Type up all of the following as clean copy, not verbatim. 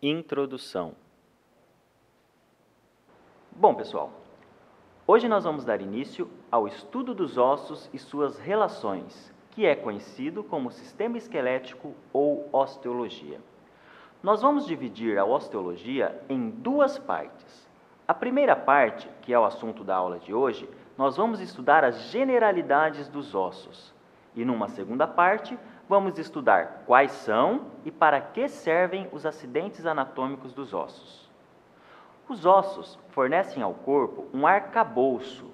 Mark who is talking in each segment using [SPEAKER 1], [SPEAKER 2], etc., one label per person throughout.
[SPEAKER 1] Introdução. Bom, pessoal, hoje nós vamos dar início ao estudo dos ossos e suas relações, que é conhecido como sistema esquelético ou osteologia. Nós vamos dividir a osteologia em duas partes. A primeira parte, que é o assunto da aula de hoje, nós vamos estudar as generalidades dos ossos. E numa segunda parte, vamos estudar quais são e para que servem os acidentes anatômicos dos ossos. Os ossos fornecem ao corpo um arcabouço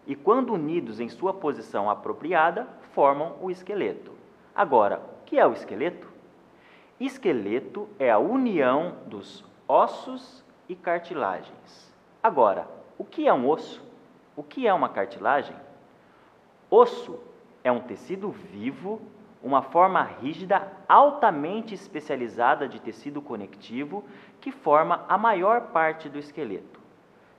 [SPEAKER 1] e, quando unidos em sua posição apropriada, formam o esqueleto. Agora, o que é o esqueleto? Esqueleto é a união dos ossos e cartilagens. Agora, o que é um osso? O que é uma cartilagem? Osso é um tecido vivo, uma forma rígida altamente especializada de tecido conectivo que forma a maior parte do esqueleto.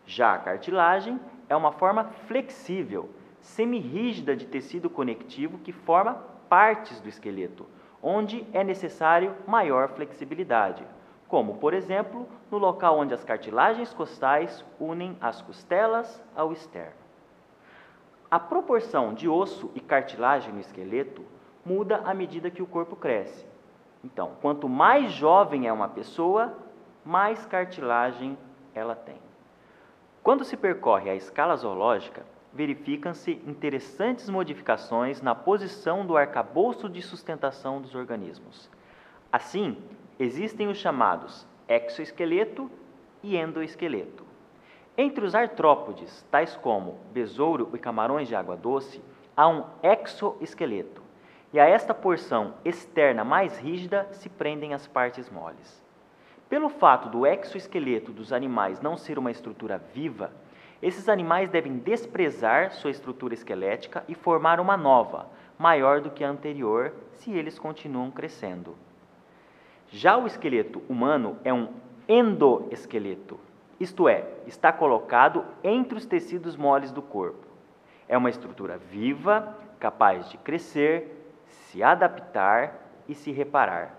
[SPEAKER 1] Já a cartilagem é uma forma flexível, semirrígida de tecido conectivo que forma partes do esqueleto, onde é necessário maior flexibilidade, como, por exemplo, no local onde as cartilagens costais unem as costelas ao externo. A proporção de osso e cartilagem no esqueleto muda à medida que o corpo cresce. Então, quanto mais jovem é uma pessoa, mais cartilagem ela tem. Quando se percorre a escala zoológica, verificam-se interessantes modificações na posição do arcabouço de sustentação dos organismos. Assim, existem os chamados exoesqueleto e endoesqueleto. Entre os artrópodes, tais como besouro e camarões de água doce, há um exoesqueleto, e a esta porção externa mais rígida se prendem as partes moles. Pelo fato do exoesqueleto dos animais não ser uma estrutura viva, esses animais devem desprezar sua estrutura esquelética e formar uma nova, maior do que a anterior, se eles continuam crescendo. Já o esqueleto humano é um endoesqueleto, isto é, está colocado entre os tecidos moles do corpo. É uma estrutura viva, capaz de crescer, se adaptar e se reparar.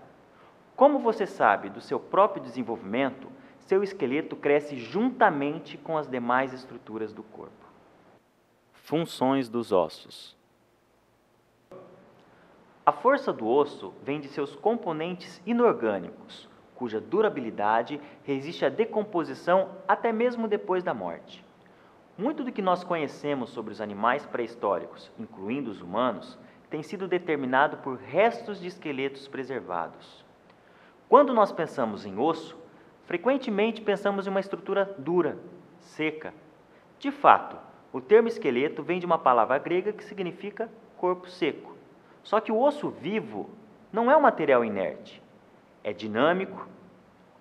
[SPEAKER 1] Como você sabe do seu próprio desenvolvimento, seu esqueleto cresce juntamente com as demais estruturas do corpo. Funções dos ossos. A força do osso vem de seus componentes inorgânicos, cuja durabilidade resiste à decomposição até mesmo depois da morte. Muito do que nós conhecemos sobre os animais pré-históricos, incluindo os humanos, tem sido determinado por restos de esqueletos preservados. Quando nós pensamos em osso, frequentemente pensamos em uma estrutura dura, seca. De fato, o termo esqueleto vem de uma palavra grega que significa corpo seco. Só que o osso vivo não é um material inerte. É dinâmico,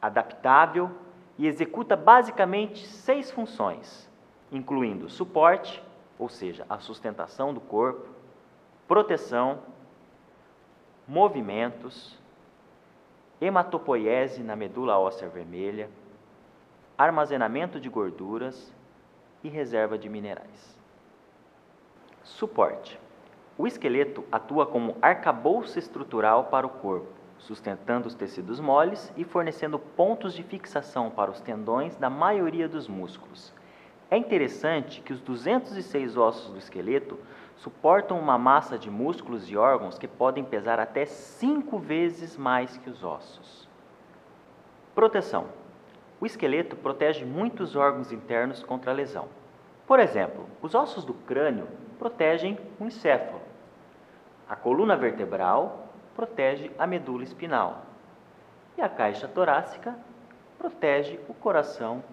[SPEAKER 1] adaptável e executa basicamente 6 funções, incluindo suporte, ou seja, a sustentação do corpo, proteção, movimentos, hematopoiese na medula óssea vermelha, armazenamento de gorduras e reserva de minerais. Suporte. O esqueleto atua como arcabouço estrutural para o corpo, sustentando os tecidos moles e fornecendo pontos de fixação para os tendões da maioria dos músculos. É interessante que os 206 ossos do esqueleto suportam uma massa de músculos e órgãos que podem pesar até 5 vezes mais que os ossos. Proteção. O esqueleto protege muitos órgãos internos contra a lesão. Por exemplo, os ossos do crânio protegem o encéfalo. A coluna vertebral protege a medula espinal. E a caixa torácica protege o coração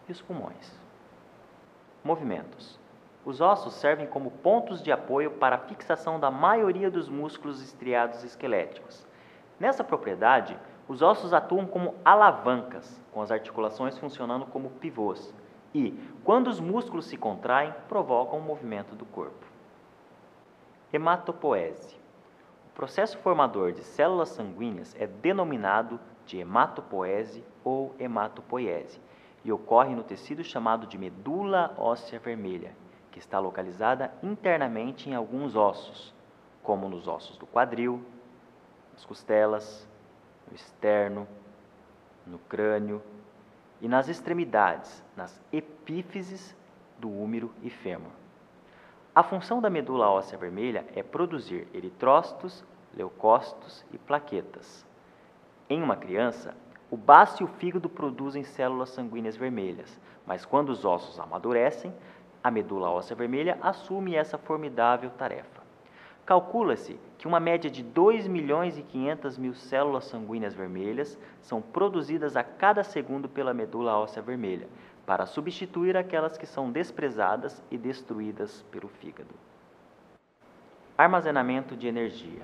[SPEAKER 1] e os pulmões. Movimentos. Os ossos servem como pontos de apoio para a fixação da maioria dos músculos estriados esqueléticos. Nessa propriedade, os ossos atuam como alavancas, com as articulações funcionando como pivôs, e, quando os músculos se contraem, provocam o movimento do corpo. Hematopoese. O processo formador de células sanguíneas é denominado de hematopoese ou hematopoiese e ocorre no tecido chamado de medula óssea vermelha, que está localizada internamente em alguns ossos, como nos ossos do quadril, nas costelas, no externo, no crânio e nas extremidades, nas epífises do úmero e fêmur. A função da medula óssea vermelha é produzir eritrócitos, leucócitos e plaquetas. Em uma criança, o baço e o fígado produzem células sanguíneas vermelhas, mas quando os ossos amadurecem, a medula óssea vermelha assume essa formidável tarefa. Calcula-se que uma média de 2.500.000 células sanguíneas vermelhas são produzidas a cada segundo pela medula óssea vermelha, para substituir aquelas que são desprezadas e destruídas pelo fígado. Armazenamento de energia.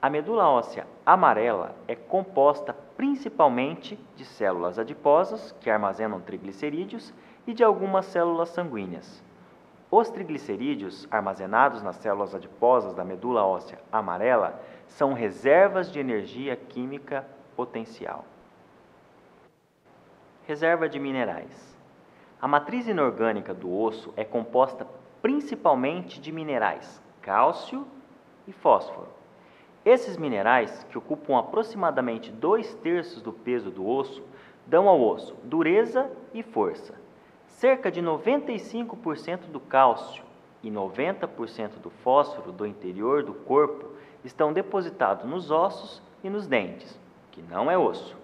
[SPEAKER 1] A medula óssea amarela é composta principalmente de células adiposas, que armazenam triglicerídeos, e de algumas células sanguíneas. Os triglicerídeos, armazenados nas células adiposas da medula óssea amarela, são reservas de energia química potencial. Reserva de minerais. A matriz inorgânica do osso é composta principalmente de minerais cálcio e fósforo. Esses minerais, que ocupam aproximadamente 2/3 do peso do osso, dão ao osso dureza e força. Cerca de 95% do cálcio e 90% do fósforo do interior do corpo estão depositados nos ossos e nos dentes, que não é osso.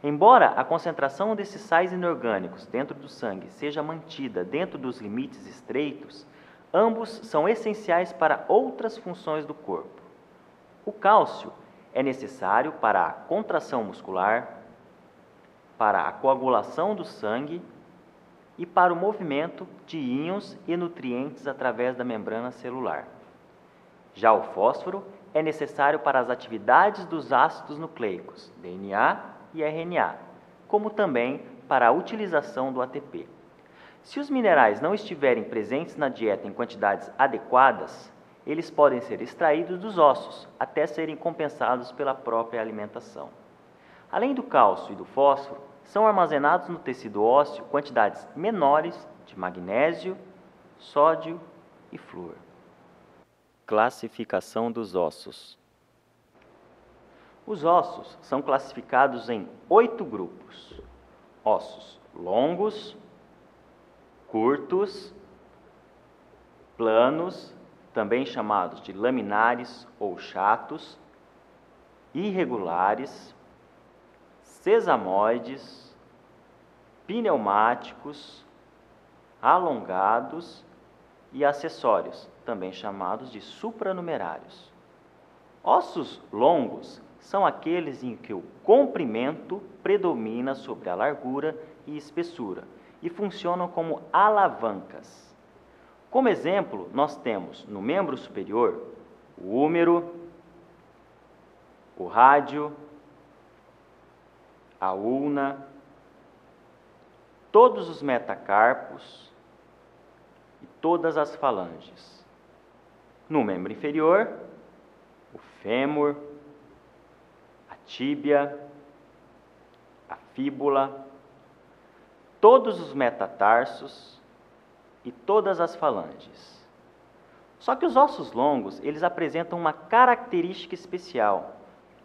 [SPEAKER 1] Embora a concentração desses sais inorgânicos dentro do sangue seja mantida dentro dos limites estreitos, ambos são essenciais para outras funções do corpo. O cálcio é necessário para a contração muscular, para a coagulação do sangue e para o movimento de íons e nutrientes através da membrana celular. Já o fósforo é necessário para as atividades dos ácidos nucleicos, DNA e RNA, como também para a utilização do ATP. Se os minerais não estiverem presentes na dieta em quantidades adequadas, eles podem ser extraídos dos ossos até serem compensados pela própria alimentação. Além do cálcio e do fósforo, são armazenados no tecido ósseo quantidades menores de magnésio, sódio e flúor. Classificação dos ossos. Os ossos são classificados em 8 grupos: ossos longos, curtos, planos, também chamados de laminares ou chatos, irregulares, sesamoides, pneumáticos, alongados e acessórios, também chamados de supranumerários. Ossos longos são aqueles em que o comprimento predomina sobre a largura e espessura e funcionam como alavancas. Como exemplo, nós temos no membro superior o húmero, o rádio, a ulna, todos os metacarpos e todas as falanges. No membro inferior, o fêmur, a tíbia, a fíbula, todos os metatarsos e todas as falanges. Só que os ossos longos, eles apresentam uma característica especial.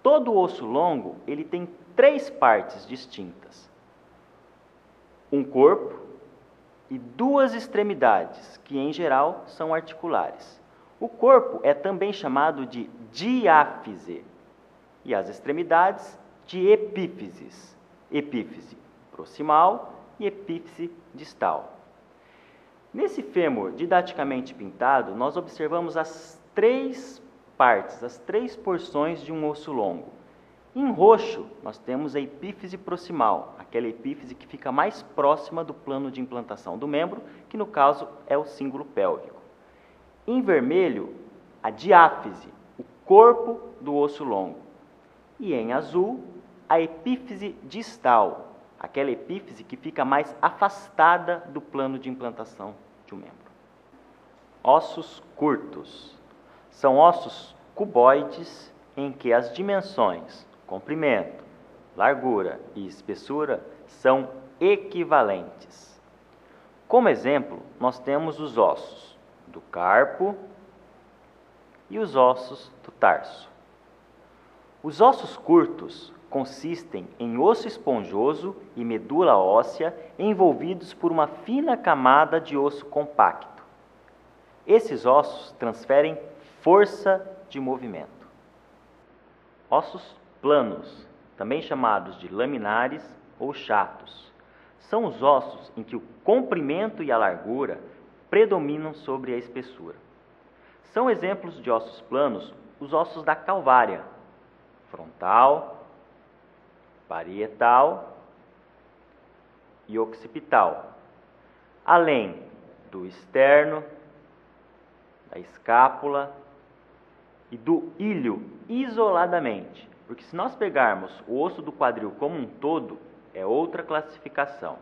[SPEAKER 1] Todo osso longo, ele tem 3 partes distintas: um corpo e 2 extremidades, que em geral são articulares. O corpo é também chamado de diáfise e as extremidades de epífises, epífise proximal e epífise distal. Nesse fêmur didaticamente pintado, nós observamos as 3 partes, as 3 porções de um osso longo. Em roxo, nós temos a epífise proximal, aquela epífise que fica mais próxima do plano de implantação do membro, que no caso é o cíngulo pélvico. Em vermelho, a diáfise, o corpo do osso longo. E em azul, a epífise distal, aquela epífise que fica mais afastada do plano de implantação de um membro. Ossos curtos. São ossos cuboides em que as dimensões, comprimento, largura e espessura são equivalentes. Como exemplo, nós temos os ossos do carpo e os ossos do tarso. Os ossos curtos consistem em osso esponjoso e medula óssea envolvidos por uma fina camada de osso compacto. Esses ossos transferem força de movimento. Ossos planos, também chamados de laminares ou chatos, são os ossos em que o comprimento e a largura predominam sobre a espessura. São exemplos de ossos planos os ossos da calvária, frontal, parietal e occipital, além do externo, da escápula e do ilho isoladamente, porque se nós pegarmos o osso do quadril como um todo, é outra classificação.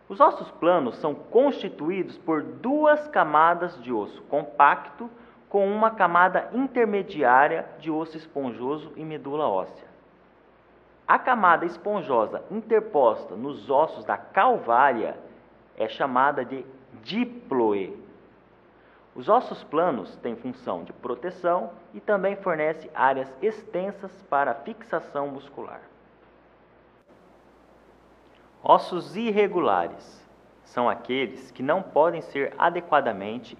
[SPEAKER 1] Os ossos planos são constituídos por duas camadas de osso compacto com uma camada intermediária de osso esponjoso e medula óssea. A camada esponjosa interposta nos ossos da calvária é chamada de díploe. Os ossos planos têm função de proteção e também fornecem áreas extensas para fixação muscular. Ossos irregulares são aqueles que não podem ser adequadamente